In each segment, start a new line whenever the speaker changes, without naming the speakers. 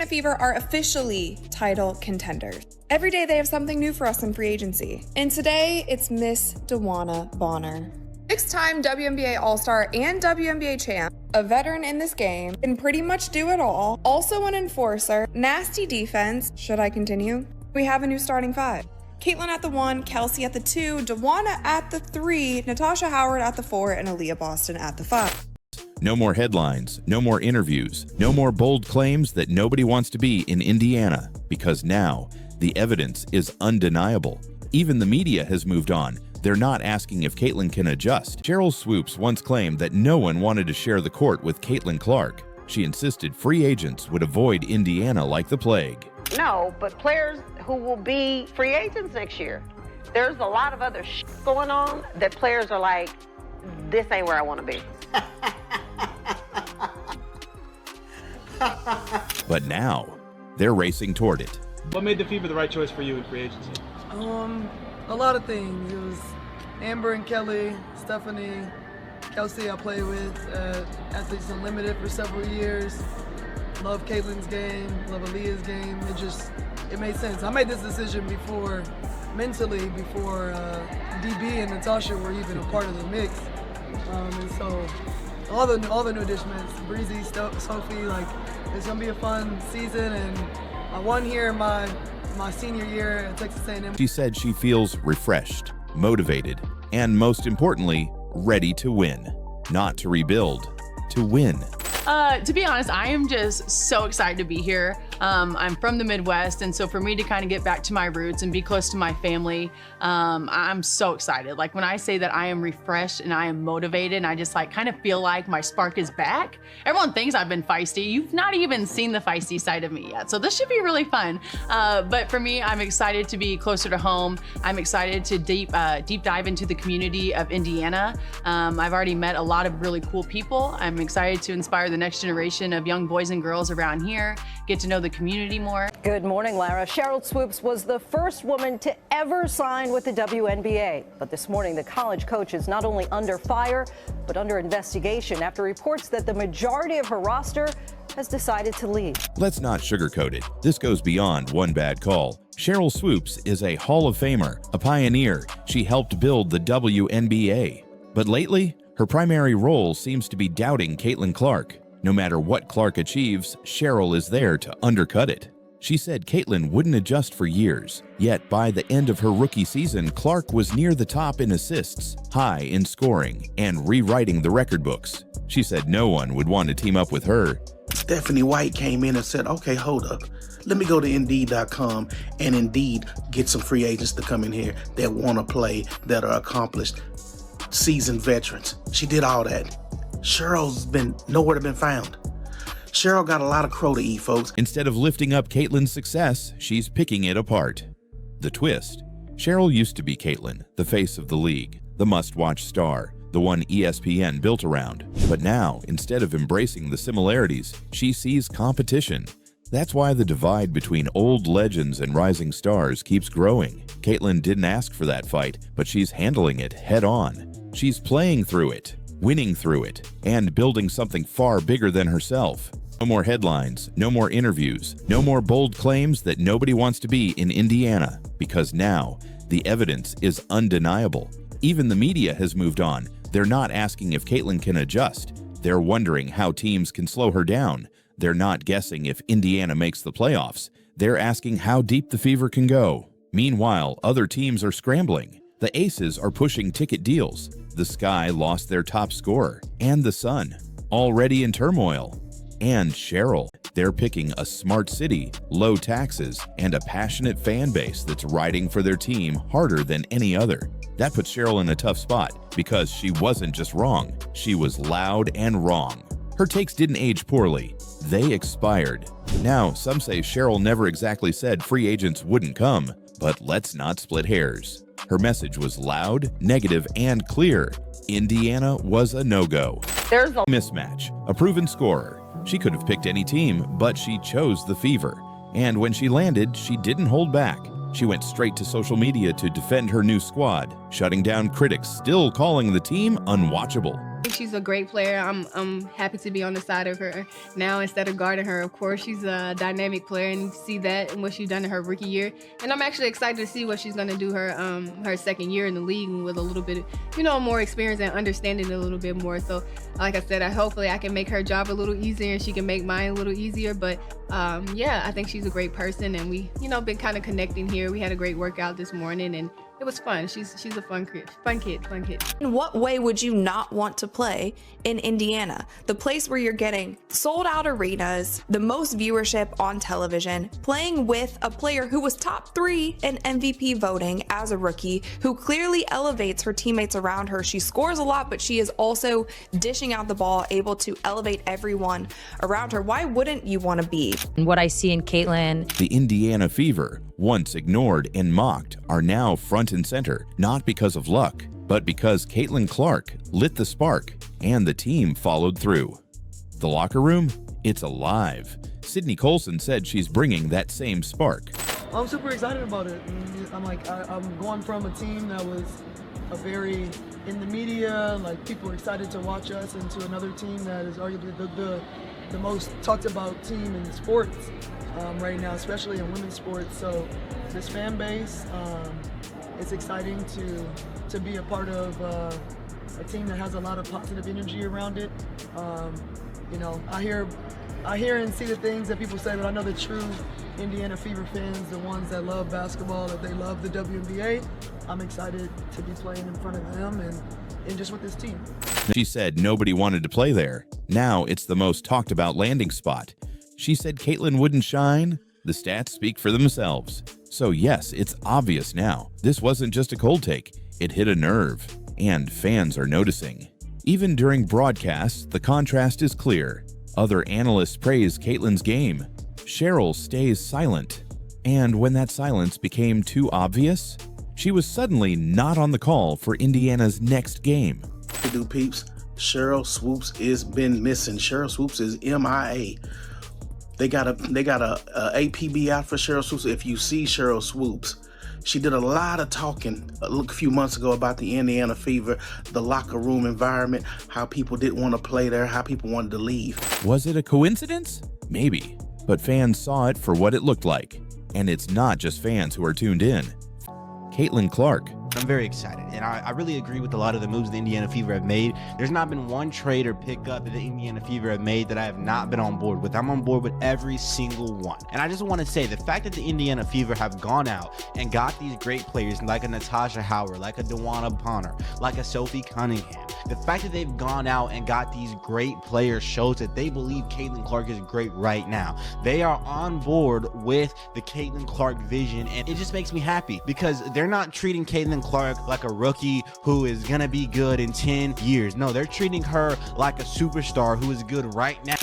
Indiana Fever are officially title contenders. Every day they have something new for us in free agency. And today it's Miss DeWanna Bonner. Six-time WNBA All-Star and WNBA champ, a veteran in this game, can pretty much do it all, also an enforcer, nasty defense. Should I continue? We have a new starting five. Caitlin at the 1, Kelsey at the 2, DeWanna at the 3, Natasha Howard at the 4, and Aaliyah Boston at the 5.
No more headlines, no more interviews, no more bold claims that nobody wants to be in Indiana, because now the evidence is undeniable. Even the media has moved on. They're not asking if Caitlin can adjust. Sheryl Swoopes once claimed that no one wanted to share the court with Caitlin Clark. She insisted free agents would avoid Indiana like the plague.
No, but players who will be free agents next year, there's a lot of other going on that players are like, this ain't where I want to be.
But now, they're racing toward it.
What made the Fever the right choice for you in free agency?
A lot of things. It was Amber and Kelly, Stephanie, Kelsey I played with at Athletes Unlimited for several years. Love Caitlin's game, love Aaliyah's game. It made sense. I made this decision mentally before DB and Natasha were even a part of the mix. And so all the new additions, Breezy, Sophie, like it's gonna be a fun season. And I won here in my senior year at Texas A&M.
She said she feels refreshed, motivated, and most importantly, ready to win. Not to rebuild, to win.
To be honest, I am just so excited to be here. I'm from the Midwest, and so for me to kind of get back to my roots and be close to my family, I'm so excited. Like when I say that I am refreshed and I am motivated and I just like kind of feel like my spark is back. Everyone thinks I've been feisty. You've not even seen the feisty side of me yet. So this should be really fun. But for me, I'm excited to be closer to home. I'm excited to deep dive into the community of Indiana. I've already met a lot of really cool people. I'm excited to inspire the next generation of young boys and girls around here, get to know the community more.
Good morning, Lara. Sheryl Swoopes was the first woman to ever sign with the WNBA. But this morning, the college coach is not only under fire, but under investigation after reports that the majority of her roster has decided to leave.
Let's not sugarcoat it. This goes beyond one bad call. Sheryl Swoopes is a Hall of Famer, a pioneer. She helped build the WNBA. But lately, her primary role seems to be doubting Caitlin Clark. No matter what Clark achieves, Sheryl is there to undercut it. She said Caitlin wouldn't adjust for years, yet by the end of her rookie season, Clark was near the top in assists, high in scoring, and rewriting the record books. She said no one would want to team up with her.
Stephanie White came in and said, okay, hold up. Let me go to Indeed.com and Indeed get some free agents to come in here that want to play, that are accomplished, seasoned veterans. She did all that. Cheryl's been nowhere to be found. Sheryl got a lot of crow to eat, folks.
Instead of lifting up Caitlin's success, she's picking it apart. The twist: Sheryl used to be Caitlin, the face of the league, the must-watch star, the one ESPN built around. But now, instead of embracing the similarities, she sees competition. That's why the divide between old legends and rising stars keeps growing. Caitlin didn't ask for that fight, but she's handling it head-on. She's playing through it, winning through it, and building something far bigger than herself. No more headlines, no more interviews, no more bold claims that nobody wants to be in Indiana, because now the evidence is undeniable. Even the media has moved on. They're not asking if Caitlin can adjust. They're wondering how teams can slow her down. They're not guessing if Indiana makes the playoffs. They're asking how deep the Fever can go. Meanwhile, other teams are scrambling. The Aces are pushing ticket deals. The Sky lost their top scorer, and the Sun, already in turmoil. And Sheryl, they're picking a smart city, low taxes, and a passionate fan base that's riding for their team harder than any other. That puts Sheryl in a tough spot, because she wasn't just wrong, she was loud and wrong. Her takes didn't age poorly, they expired. Now, some say Sheryl never exactly said free agents wouldn't come, but let's not split hairs. Her message was loud, negative, and clear. Indiana was a no-go.
There's a
Mismatch, a proven scorer. She could have picked any team, but she chose the Fever. And when she landed, she didn't hold back. She went straight to social media to defend her new squad, shutting down critics still calling the team unwatchable.
think she's a great player. I'm happy to be on the side of her now instead of guarding her. Of course, she's a dynamic player, and you see that and what she's done in her rookie year. And I'm actually excited to see what she's going to do her second year in the league with a little bit, more experience and understanding it a little bit more. So, like I said, hopefully I can make her job a little easier and she can make mine a little easier. But yeah, I think she's a great person, and we, been kind of connecting here. We had a great workout this morning, and it was fun. She's a fun kid.
In what way would you not want to play in Indiana, the place where you're getting sold out arenas, the most viewership on television, playing with a player who was top 3 in MVP voting as a rookie, who clearly elevates her teammates around her? She scores a lot, but she is also dishing out the ball, able to elevate everyone around her. Why wouldn't you want to be?
What I see in Caitlin.
The Indiana Fever, once ignored and mocked, are now front and center, not because of luck, but because Caitlin Clark lit the spark and the team followed through. The locker room? It's alive. Sydney Colson said she's bringing that same spark.
I'm super excited about it. I'm going from a team that was a very in the media, like people are excited to watch us, into another team that is arguably the most talked about team in sports right now, especially in women's sports. So this fan base, it's exciting to be a part of a team that has a lot of positive energy around it. I hear and see the things that people say, but I know the true Indiana Fever fans, the ones that love basketball, that they love the WNBA, I'm excited to be playing in front of them and just with this team.
She said nobody wanted to play there. Now it's the most talked about landing spot. She said Caitlin wouldn't shine. The stats speak for themselves. So yes, it's obvious now. This wasn't just a cold take. It hit a nerve, and fans are noticing. Even during broadcasts, the contrast is clear. Other analysts praise Caitlin's game. Sheryl stays silent. And when that silence became too obvious, she was suddenly not on the call for Indiana's next game.
To do peeps, Sheryl Swoopes is been missing. Sheryl Swoopes is MIA. They got a APB out for Sheryl Swoopes. If you see Sheryl Swoopes, she did a lot of talking a few months ago about the Indiana Fever, the locker room environment, how people didn't want to play there, how people wanted to leave.
Was it a coincidence? Maybe. But fans saw it for what it looked like. And it's not just fans who are tuned in. Caitlin Clark.
I'm very excited, and I really agree with a lot of the moves the Indiana Fever have made. There's not been one trade or pickup that the Indiana Fever have made that I have not been on board with. I'm on board with every single one. And I just want to say, the fact that the Indiana Fever have gone out and got these great players like a Natasha Howard, like a DeWanna Bonner, like a Sophie Cunningham, the fact that they've gone out and got these great players shows that they believe Caitlin Clark is great right now. They are on board with the Caitlin Clark vision, and it just makes me happy because they're not treating Caitlin Clark like a rookie who is gonna be good in 10 years. No, they're treating her like a superstar who is good right now.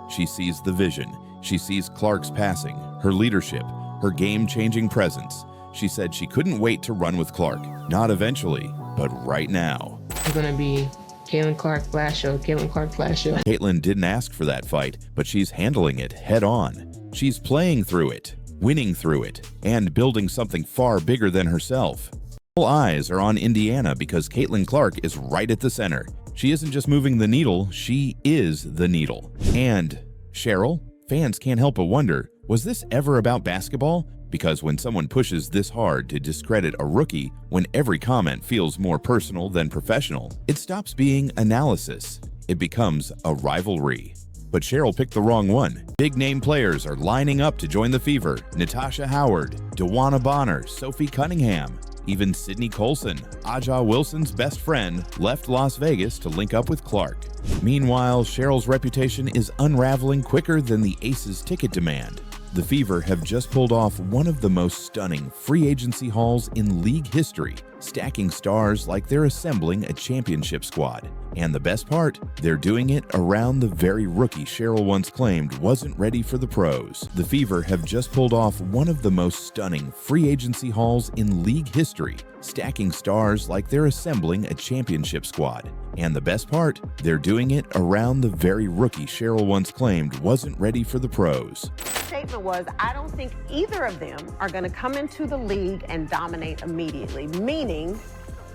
She sees the vision. She sees Clark's passing, her leadership, her game-changing presence. She said she couldn't wait to run with Clark. Not eventually, but right now.
It's gonna be Caitlin Clark flash show, Caitlin Clark flash show.
Caitlin didn't ask for that fight, but she's handling it head on. She's playing through it, winning through it, and building something far bigger than herself. All eyes are on Indiana because Caitlin Clark is right at the center. She isn't just moving the needle, she is the needle. And Sheryl? Fans can't help but wonder, was this ever about basketball? Because when someone pushes this hard to discredit a rookie, when every comment feels more personal than professional, it stops being analysis. It becomes a rivalry. But Sheryl picked the wrong one. Big-name players are lining up to join the Fever. Natasha Howard, DeWanna Bonner, Sophie Cunningham. Even Sydney Colson, Aja Wilson's best friend, left Las Vegas to link up with Clark. Meanwhile, Sheryl's reputation is unraveling quicker than the Aces ticket demand. The Fever have just pulled off one of the most stunning free agency hauls in league history, stacking stars like they're assembling a championship squad. And the best part, they're doing it around the very rookie Sheryl once claimed wasn't ready for the pros. The Fever have just pulled off one of the most stunning free agency hauls in league history, stacking stars like they're assembling a championship squad. And the best part, they're doing it around the very rookie Sheryl once claimed wasn't ready for the pros.
Statement was, I don't think either of them are going to come into the league and dominate immediately, meaning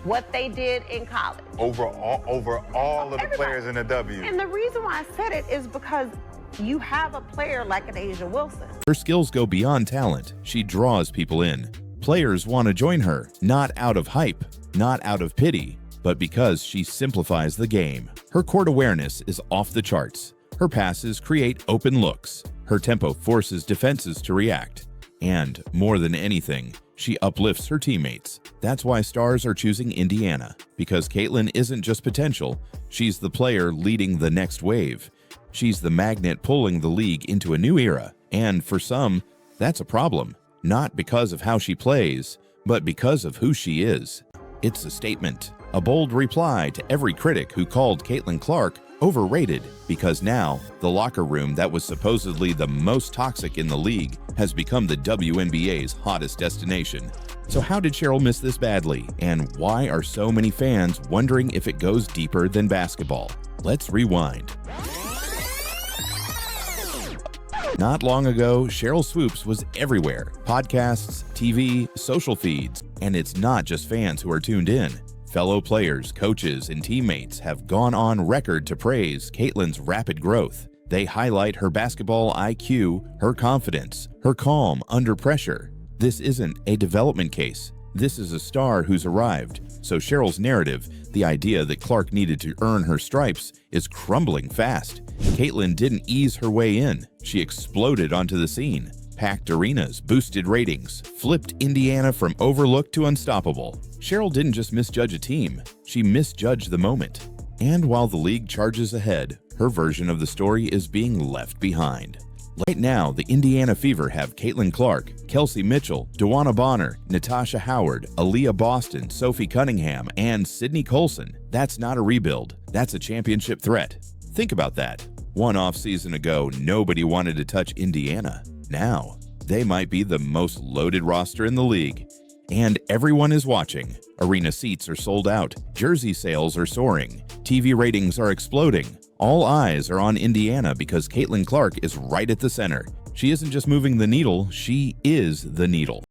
what they did in college.
Over all of the players in the W.
And the reason why I said it is because you have a player like an Asia Wilson.
Her skills go beyond talent. She draws people in. Players want to join her, not out of hype, not out of pity, but because she simplifies the game. Her court awareness is off the charts. Her passes create open looks. Her tempo forces defenses to react. And, more than anything, she uplifts her teammates. That's why stars are choosing Indiana, because Caitlin isn't just potential, she's the player leading the next wave. She's the magnet pulling the league into a new era, and for some, that's a problem. Not because of how she plays, but because of who she is. It's a statement, a bold reply to every critic who called Caitlin Clark overrated, because now the locker room that was supposedly the most toxic in the league has become the WNBA's hottest destination. So how did Sheryl miss this badly, and why are so many fans wondering if it goes deeper than basketball? Let's rewind. Not long ago, Sheryl Swoopes was everywhere. Podcasts, TV, social feeds. And it's not just fans who are tuned in. Fellow players, coaches, and teammates have gone on record to praise Caitlin's rapid growth. They highlight her basketball IQ, her confidence, her calm under pressure. This isn't a development case. This is a star who's arrived. So Sheryl's narrative, the idea that Clark needed to earn her stripes, is crumbling fast. Caitlin didn't ease her way in. She exploded onto the scene. Packed arenas, boosted ratings, flipped Indiana from overlooked to unstoppable. Sheryl didn't just misjudge a team, she misjudged the moment. And while the league charges ahead, her version of the story is being left behind. Right now, the Indiana Fever have Caitlin Clark, Kelsey Mitchell, DeWanna Bonner, Natasha Howard, Aaliyah Boston, Sophie Cunningham, and Sydney Colson. That's not a rebuild, that's a championship threat. Think about that. One offseason ago, nobody wanted to touch Indiana. Now, they might be the most loaded roster in the league. And everyone is watching. Arena seats are sold out, jersey sales are soaring, TV ratings are exploding. All eyes are on Indiana because Caitlin Clark is right at the center. She isn't just moving the needle, she is the needle.